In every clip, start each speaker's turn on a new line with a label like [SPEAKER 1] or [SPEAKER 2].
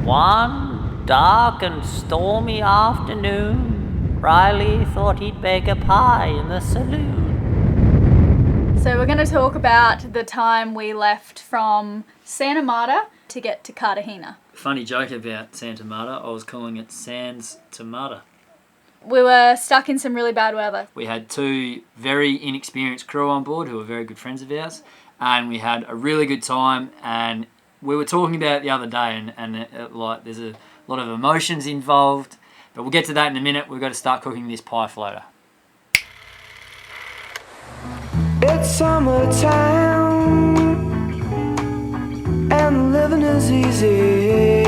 [SPEAKER 1] One dark and stormy afternoon, Riley thought he'd bake a pie in the saloon.
[SPEAKER 2] So we're going to talk about the time we left from Santa Marta to get to Cartagena.
[SPEAKER 3] Funny joke about Santa Marta, I was calling it Sans Tomata.
[SPEAKER 2] We were stuck in some really bad weather.
[SPEAKER 3] We had two very inexperienced crew on board who were very good friends of ours, and we had a really good time. And we were talking about it the other day, and like there's a lot of emotions involved, but we'll get to that in a minute. We've got to start cooking this pie floater.
[SPEAKER 4] It's summertime and living is easy.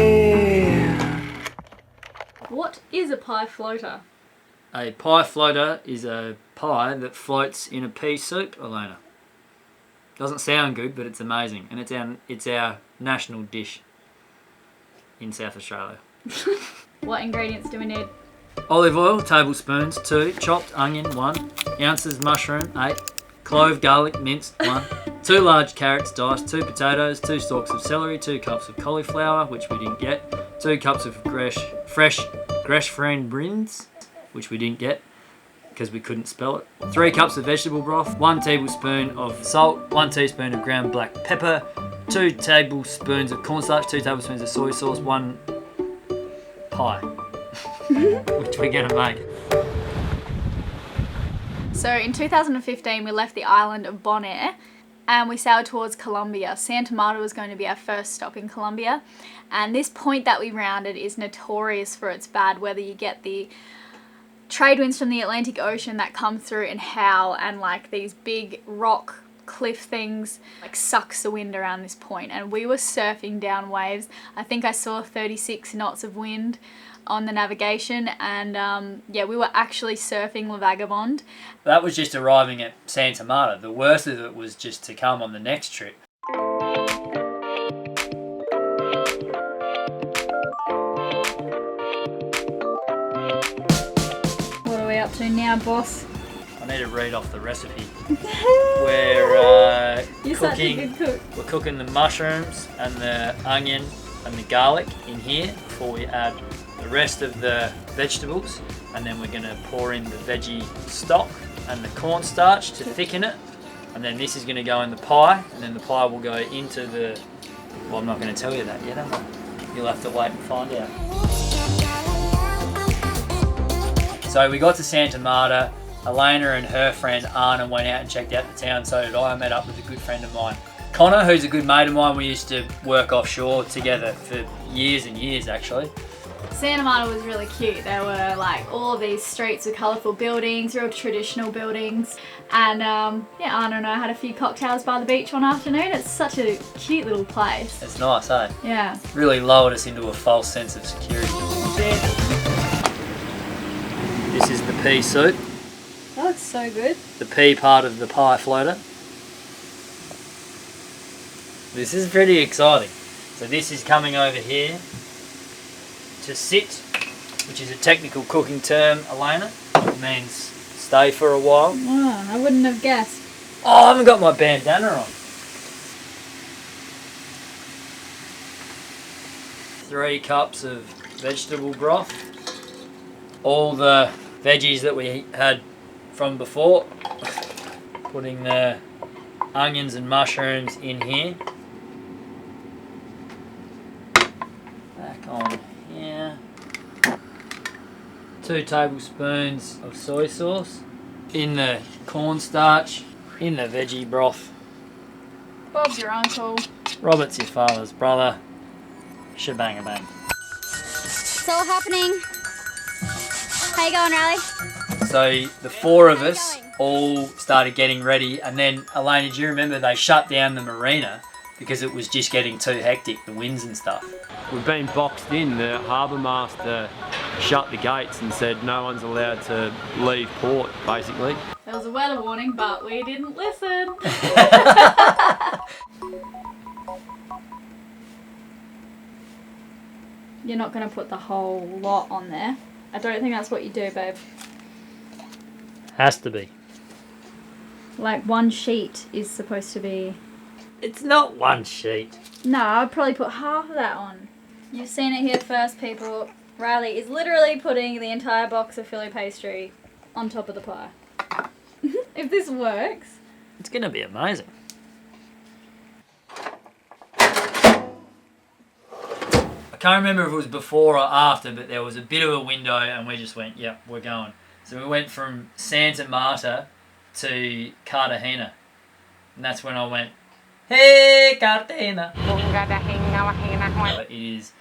[SPEAKER 2] What is a pie floater?
[SPEAKER 3] A pie floater is a pie that floats in a pea soup, Elayna. Doesn't sound good, but it's amazing, and it's our national dish in South Australia.
[SPEAKER 2] What ingredients do we need?
[SPEAKER 3] Olive oil, tablespoons, 2. Chopped onion, 1. Ounces mushroom, 8. Clove, garlic, minced, 1. 2 large carrots, diced. 2 potatoes, 2 stalks of celery, 2 cups of cauliflower, which we didn't get. 2 cups of fresh Greshfriend brins, which we didn't get because we couldn't spell it. 3 cups of vegetable broth, 1 tablespoon of salt, 1 teaspoon of ground black pepper, 2 tablespoons of cornstarch, 2 tablespoons of soy sauce, 1 pie, which we're going to make.
[SPEAKER 2] So in 2015 we left the island of Bonaire and we sailed towards Colombia. Santa Marta was going to be our first stop in Colombia, and this point that we rounded is notorious for its bad weather. You get the trade winds from the Atlantic Ocean that come through and howl, and like these big rock cliff things like sucks the wind around this point, and we were surfing down waves. I think I saw 36 knots of wind on the navigation, and yeah, we were actually surfing La Vagabond.
[SPEAKER 3] That was just arriving at Santa Marta. The worst of it was just to come on the next trip.
[SPEAKER 2] What are we up to now, boss?
[SPEAKER 3] I need to read off the recipe. We're
[SPEAKER 2] You're such a good cook.
[SPEAKER 3] We're cooking the mushrooms and the onion and the garlic in here before we add the rest of the vegetables, and then we're going to pour in the veggie stock and the cornstarch to thicken it, and then this is going to go in the pie, and then the pie will go into the... Well, I'm not going to tell you that yet, am I? You'll have to wait and find out. So we got to Santa Marta. Elayna and her friend Anna went out and checked out the town, so did I. I met up with a good friend of mine, Connor, who's a good mate of mine. We used to work offshore together for years and years, actually.
[SPEAKER 2] Santa Marta was really cute. There were like all of these streets with colourful buildings, real traditional buildings, and yeah, Anna and I had a few cocktails by the beach one afternoon. It's such a cute little place.
[SPEAKER 3] It's nice, eh?
[SPEAKER 2] Yeah.
[SPEAKER 3] Really lowered us into a false sense of security. This is the pea soup.
[SPEAKER 2] That looks so good.
[SPEAKER 3] The pea part of the pie floater. This is pretty exciting. So this is coming over here to sit, which is a technical cooking term, Elayna. It means stay for a while.
[SPEAKER 2] Wow, I wouldn't have guessed.
[SPEAKER 3] Oh, I haven't got my bandana on. 3 cups of vegetable broth. All the veggies that we had from before. Putting the onions and mushrooms in here. Back on here. 2 tablespoons of soy sauce. In the cornstarch. In the veggie broth.
[SPEAKER 2] Bob's your uncle.
[SPEAKER 3] Robert's your father's brother. Shebang bang.
[SPEAKER 5] It's all happening. How you going, Riley?
[SPEAKER 3] So the 4 of us all started getting ready, and then Elayna, do you remember they shut down the marina because it was just getting too hectic, the winds and stuff?
[SPEAKER 6] We've been boxed in. The harbour master shut the gates and said no one's allowed to leave port, basically.
[SPEAKER 2] There was a weather warning, but we didn't listen. You're not going to put the whole lot on there. I don't think that's what you do, babe.
[SPEAKER 3] Has to be.
[SPEAKER 2] Like 1 sheet is supposed to be...
[SPEAKER 3] It's not 1 sheet.
[SPEAKER 2] No, I'd probably put half of that on. You've seen it here first, people. Riley is literally putting the entire box of filo pastry on top of the pie. If this works.
[SPEAKER 3] It's going to be amazing. I can't remember if it was before or after, but there was a bit of a window and we just went, yeah, we're going. So we went from Santa Marta to Cartagena. And that's when I went, hey, Cartagena. It is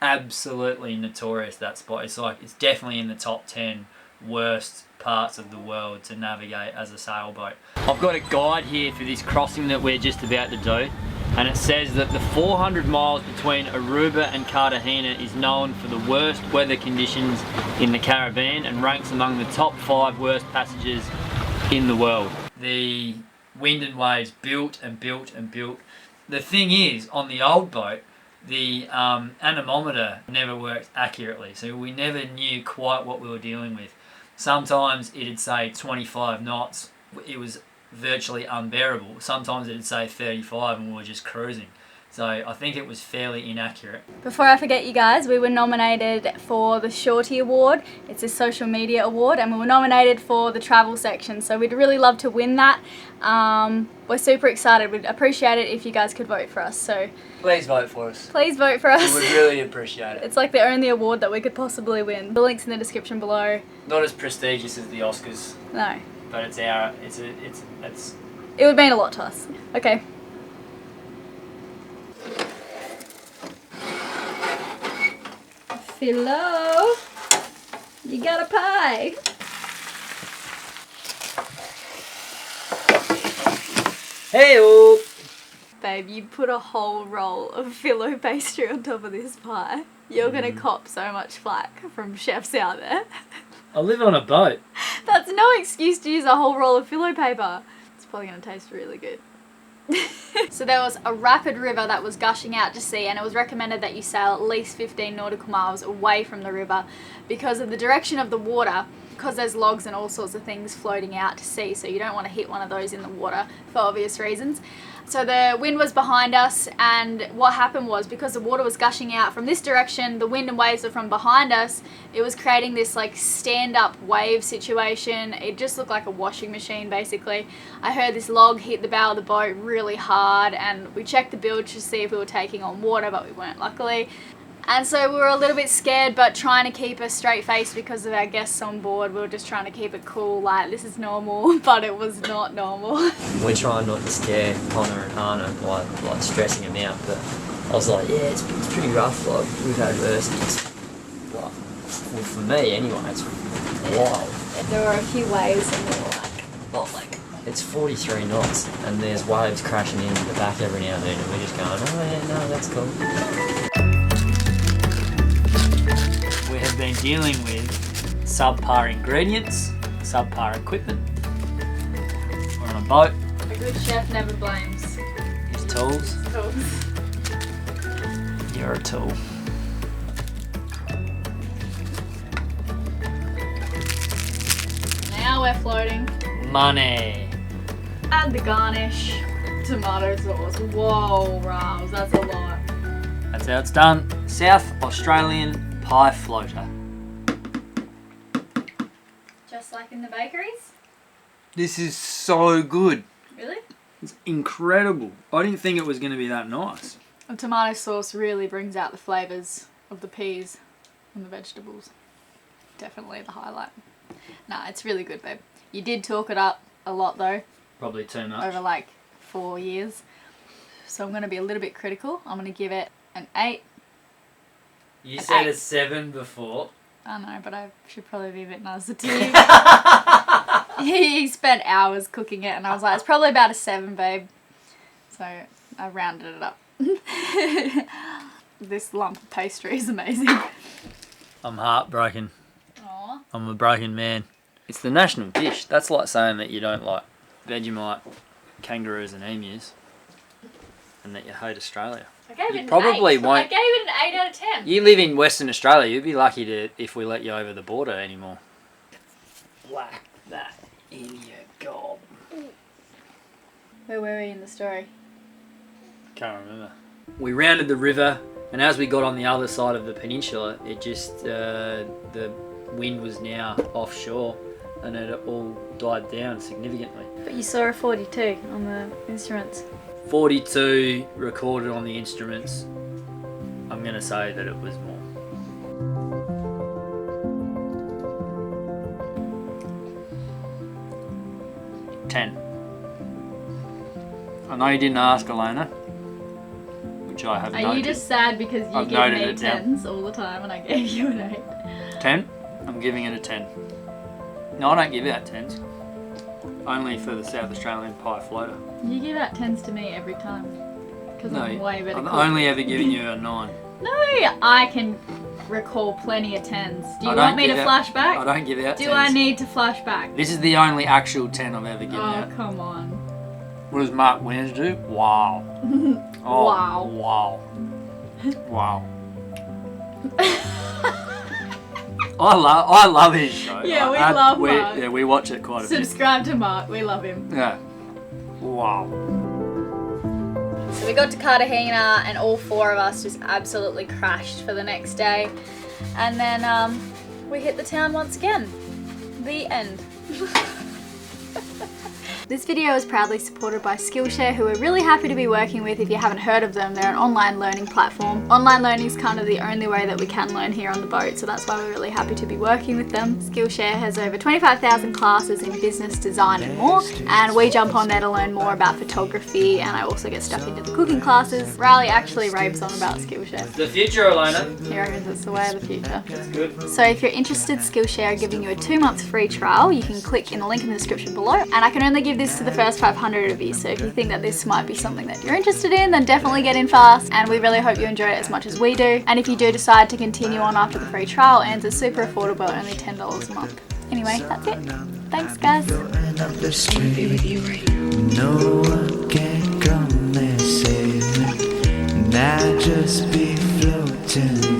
[SPEAKER 3] absolutely notorious, that spot. It's definitely in the top 10 worst parts of the world to navigate as a sailboat. I've got a guide here for this crossing that we're just about to do, and it says that the 400 miles between Aruba and Cartagena is known for the worst weather conditions in the Caribbean and ranks among the top 5 worst passages in the world. The wind and waves built and built and built. The thing is, on the old boat, the anemometer never worked accurately, so we never knew quite what we were dealing with. Sometimes it'd say 25 knots, it was virtually unbearable. Sometimes it'd say 35 and we were just cruising. So I think it was fairly inaccurate.
[SPEAKER 2] Before I forget, you guys, we were nominated for the Shorty Award. It's a social media award, and we were nominated for the travel section. So we'd really love to win that. We're super excited. We'd appreciate it if you guys could vote for us. So
[SPEAKER 3] Please vote for us.
[SPEAKER 2] please vote for us.
[SPEAKER 3] We would really appreciate it.
[SPEAKER 2] It's like the only award that we could possibly win. The link's in the description below.
[SPEAKER 3] Not as prestigious as the Oscars,
[SPEAKER 2] No,
[SPEAKER 3] but it's
[SPEAKER 2] it would mean a lot to us. Okay. Philo, you got a pie.
[SPEAKER 3] Hey-oh!
[SPEAKER 2] Babe, you put a whole roll of filo pastry on top of this pie. You're gonna cop so much flack from chefs out there.
[SPEAKER 3] I live on a boat.
[SPEAKER 2] That's no excuse to use a whole roll of filo paper. It's probably gonna taste really good. So there was a rapid river that was gushing out to sea, and it was recommended that you sail at least 15 nautical miles away from the river because of the direction of the water, because there's logs and all sorts of things floating out to sea, so you don't want to hit one of those in the water for obvious reasons. So the wind was behind us, and what happened was, because the water was gushing out from this direction, the wind and waves were from behind us, it was creating this like stand-up wave situation. It just looked like a washing machine basically. I heard this log hit the bow of the boat really hard, and we checked the bilge to see if we were taking on water, but we weren't, luckily. And so we were a little bit scared, but trying to keep a straight face because of our guests on board. We were just trying to keep it cool, like this is normal, but it was not normal.
[SPEAKER 7] We're trying not to scare Connor and Hannah by like stressing them out, but I was like, yeah, it's pretty rough. Like we've had adversities. Like, well, for me anyway, it's wild.
[SPEAKER 2] There were a few waves, and we were like,
[SPEAKER 7] Well, like it's 43 knots, and there's waves crashing into the back every now and then, and we're just going, oh yeah, no, that's cool.
[SPEAKER 3] We have been dealing with subpar ingredients, subpar equipment. We're on a boat.
[SPEAKER 2] a good chef never blames
[SPEAKER 3] His tools.
[SPEAKER 2] tools.
[SPEAKER 3] You're a tool.
[SPEAKER 2] Now we're floating.
[SPEAKER 3] Money.
[SPEAKER 2] Add the garnish. Tomato sauce. Whoa, Rams, that's a lot.
[SPEAKER 3] That's how it's done. South Australian pie floater.
[SPEAKER 2] Just like in the bakeries?
[SPEAKER 3] This is so good.
[SPEAKER 2] Really?
[SPEAKER 3] It's incredible. I didn't think it was going to be that nice.
[SPEAKER 2] The tomato sauce really brings out the flavours of the peas and the vegetables. Definitely the highlight. Nah, it's really good, babe. You did talk it up a lot though,
[SPEAKER 3] Probably too much.
[SPEAKER 2] over like 4 years. So I'm going to be a little bit critical. I'm going to give it an 8.
[SPEAKER 3] You
[SPEAKER 2] An
[SPEAKER 3] said
[SPEAKER 2] 8.
[SPEAKER 3] a 7 before.
[SPEAKER 2] I know, but I should probably be a bit nicer to you. He spent hours cooking it, and I was like, it's probably about a 7, babe. So I rounded it up. This lump of pastry is amazing.
[SPEAKER 3] I'm heartbroken.
[SPEAKER 2] Aww.
[SPEAKER 3] I'm a broken man. It's the national dish. That's like saying that you don't like Vegemite, kangaroos and emus, and that you hate Australia.
[SPEAKER 2] I gave
[SPEAKER 3] You
[SPEAKER 2] it an
[SPEAKER 3] probably
[SPEAKER 2] 8.
[SPEAKER 3] won't-
[SPEAKER 2] I gave it an 8 out of 10.
[SPEAKER 3] You live in Western Australia. You'd be lucky to if we let you over the border anymore. Whack that in your gob.
[SPEAKER 2] Where were we in the story?
[SPEAKER 3] Can't remember. We rounded the river And as we got on the other side of the peninsula, it just, the wind was now offshore and it all died down significantly.
[SPEAKER 2] But you saw a 42 on the instruments.
[SPEAKER 3] 42 recorded on the instruments. I'm going to say that it was more. $10. I know you didn't ask, Elayna, which I have noted.
[SPEAKER 2] Are you just sad because you
[SPEAKER 3] I've
[SPEAKER 2] give
[SPEAKER 3] noted
[SPEAKER 2] me
[SPEAKER 3] it down.
[SPEAKER 2] 10s all the time and I gave you an 8?
[SPEAKER 3] 10? I'm giving it a 10. No, I don't give out 10s. Only for the South Australian pie floater.
[SPEAKER 2] You give out 10s to me every time. Because I'm way better
[SPEAKER 3] I've
[SPEAKER 2] cook.
[SPEAKER 3] only ever given you a 9.
[SPEAKER 2] No, I can recall plenty of 10s. Do you
[SPEAKER 3] I
[SPEAKER 2] want
[SPEAKER 3] don't
[SPEAKER 2] me to
[SPEAKER 3] give
[SPEAKER 2] flash
[SPEAKER 3] I
[SPEAKER 2] back?
[SPEAKER 3] don't give out 10s.
[SPEAKER 2] Do I need to flash back?
[SPEAKER 3] This is the only actual 10 I've ever given
[SPEAKER 2] Oh,
[SPEAKER 3] out.
[SPEAKER 2] come on.
[SPEAKER 3] What does Mark Winners do? Wow. Oh,
[SPEAKER 2] Wow.
[SPEAKER 3] Wow. Wow. I love his show.
[SPEAKER 2] Yeah, we love Mark.
[SPEAKER 3] Yeah, we watch it quite a bit.
[SPEAKER 2] Subscribe to Mark, we love him.
[SPEAKER 3] Yeah. Wow.
[SPEAKER 2] So we got to Cartagena and all 4 of us just absolutely crashed for the next day. And then we hit the town once again. The end. This video is proudly supported by Skillshare, who we're really happy to be working with. If you haven't heard of them, they're an online learning platform. Online learning is kind of the only way that we can learn here on the boat, so that's why we're really happy to be working with them. Skillshare has over 25,000 classes in business, design and more, and we jump on there to learn more about photography, and I also get stuck into the cooking classes. Riley actually raves on about Skillshare.
[SPEAKER 3] The future, Elayna.
[SPEAKER 2] He reckons it's the way of the future.
[SPEAKER 3] It's good.
[SPEAKER 2] So if you're interested, Skillshare are giving you a 2-month free trial. You can click in the link in the description below, and I can only give this to the first 500 of you, so if you think that this might be something that you're interested in, then definitely get in fast, and we really hope you enjoy it as much as we do. And if you do decide to continue on after the free trial, ends are super affordable at only $10 a month. Anyway, that's it. Thanks guys.
[SPEAKER 4] No one can come and save me, and I just be floating